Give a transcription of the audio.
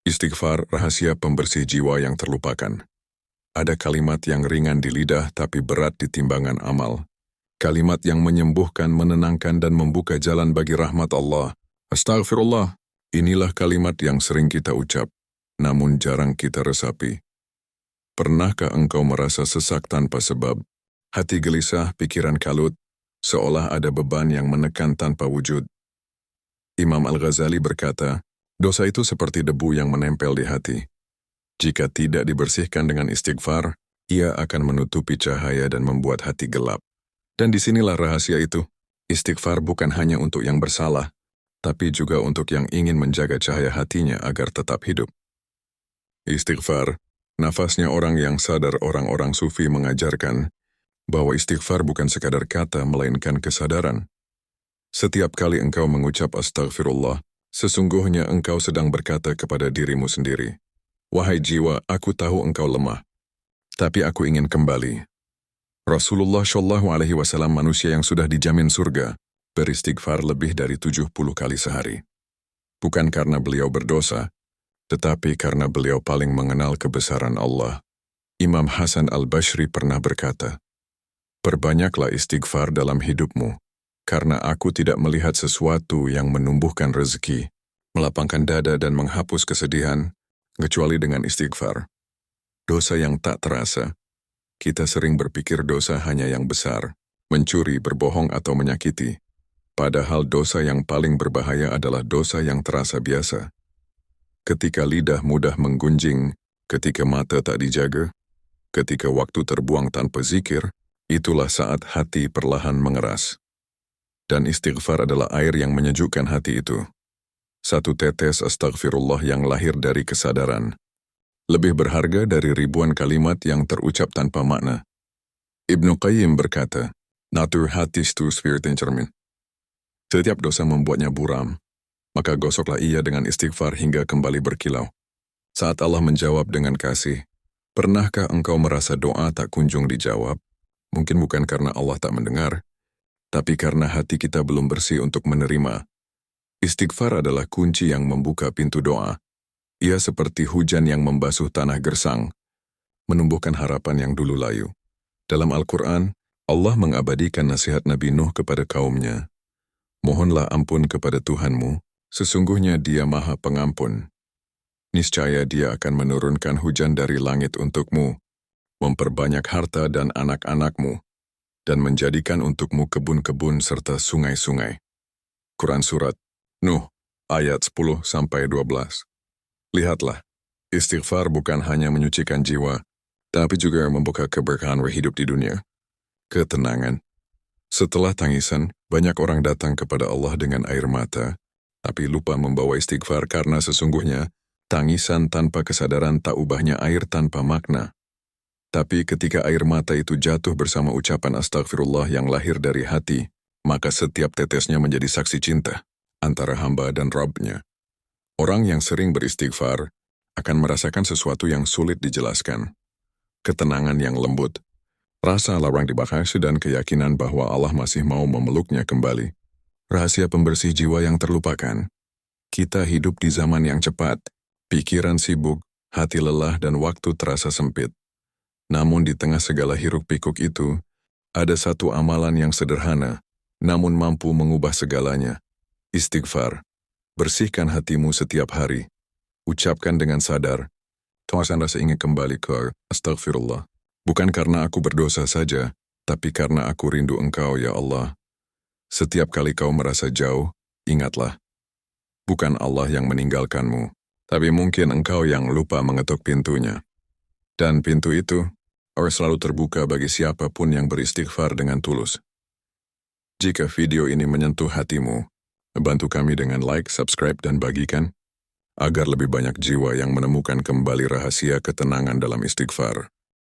Istighfar, rahasia pembersih jiwa yang terlupakan. Ada kalimat yang ringan di lidah tapi berat di timbangan amal. Kalimat yang menyembuhkan, menenangkan, dan membuka jalan bagi rahmat Allah. Astaghfirullah. Inilah kalimat yang sering kita ucap, namun jarang kita resapi. Pernahkah engkau merasa sesak tanpa sebab? Hati gelisah, pikiran kalut, seolah ada beban yang menekan tanpa wujud. Imam Al-Ghazali berkata, dosa itu seperti debu yang menempel di hati. Jika tidak dibersihkan dengan istighfar, ia akan menutupi cahaya dan membuat hati gelap. Dan disinilah rahasia itu. Istighfar bukan hanya untuk yang bersalah, tapi juga untuk yang ingin menjaga cahaya hatinya agar tetap hidup. Istighfar, nafasnya orang yang sadar. Orang-orang sufi mengajarkan bahwa istighfar bukan sekadar kata, melainkan kesadaran. Setiap kali engkau mengucap astagfirullah, sesungguhnya engkau sedang berkata kepada dirimu sendiri, wahai jiwa, aku tahu engkau lemah, tapi aku ingin kembali. Rasulullah SAW, manusia yang sudah dijamin surga, beristighfar lebih dari 70 kali sehari. Bukan karena beliau berdosa, tetapi karena beliau paling mengenal kebesaran Allah. Imam Hasan Al-Bashri pernah berkata, perbanyaklah istighfar dalam hidupmu, karena aku tidak melihat sesuatu yang menumbuhkan rezeki, melapangkan dada dan menghapus kesedihan, kecuali dengan istighfar. Dosa yang tak terasa. Kita sering berpikir dosa hanya yang besar, mencuri, berbohong, atau menyakiti. Padahal dosa yang paling berbahaya adalah dosa yang terasa biasa. Ketika lidah mudah menggunjing, ketika mata tak dijaga, ketika waktu terbuang tanpa zikir, itulah saat hati perlahan mengeras. Dan istighfar adalah air yang menyejukkan hati itu. Satu tetes astagfirullah yang lahir dari kesadaran, lebih berharga dari ribuan kalimat yang terucap tanpa makna. Ibnu Qayyim berkata, natur hati itu spirit yang cermin. Setiap dosa membuatnya buram, maka gosoklah ia dengan istighfar hingga kembali berkilau. Saat Allah menjawab dengan kasih, pernahkah engkau merasa doa tak kunjung dijawab? Mungkin bukan karena Allah tak mendengar, tapi karena hati kita belum bersih untuk menerima. Istighfar adalah kunci yang membuka pintu doa. Ia seperti hujan yang membasuh tanah gersang, menumbuhkan harapan yang dulu layu. Dalam Al-Quran, Allah mengabadikan nasihat Nabi Nuh kepada kaumnya. Mohonlah ampun kepada Tuhanmu, sesungguhnya Dia Maha Pengampun. Niscaya Dia akan menurunkan hujan dari langit untukmu, memperbanyak harta dan anak-anakmu, dan menjadikan untukmu kebun-kebun serta sungai-sungai. Quran Surat Nuh, ayat 10-12. Lihatlah, istighfar bukan hanya menyucikan jiwa, tapi juga membuka keberkahan hidup di dunia. Ketenangan. Setelah tangisan, banyak orang datang kepada Allah dengan air mata, tapi lupa membawa istighfar karena sesungguhnya tangisan tanpa kesadaran tak ubahnya air tanpa makna. Tapi ketika air mata itu jatuh bersama ucapan astagfirullah yang lahir dari hati, maka setiap tetesnya menjadi saksi cinta antara hamba dan Rabb-nya. Orang yang sering beristighfar akan merasakan sesuatu yang sulit dijelaskan. Ketenangan yang lembut, rasa larang dibahas, dan keyakinan bahwa Allah masih mau memeluknya kembali. Rahasia pembersih jiwa yang terlupakan. Kita hidup di zaman yang cepat, pikiran sibuk, hati lelah, dan waktu terasa sempit. Namun di tengah segala hiruk-pikuk itu, ada satu amalan yang sederhana, namun mampu mengubah segalanya. Istighfar. Bersihkan hatimu setiap hari. Ucapkan dengan sadar, Tuhan rasa ingin kembali ke astagfirullah. Bukan karena aku berdosa saja, tapi karena aku rindu Engkau, ya Allah. Setiap kali kau merasa jauh, ingatlah. Bukan Allah yang meninggalkanmu, tapi mungkin engkau yang lupa mengetuk pintunya. Dan pintu itu harus selalu terbuka bagi siapapun yang beristighfar dengan tulus. Jika video ini menyentuh hatimu, bantu kami dengan like, subscribe, dan bagikan, agar lebih banyak jiwa yang menemukan kembali rahasia ketenangan dalam istighfar.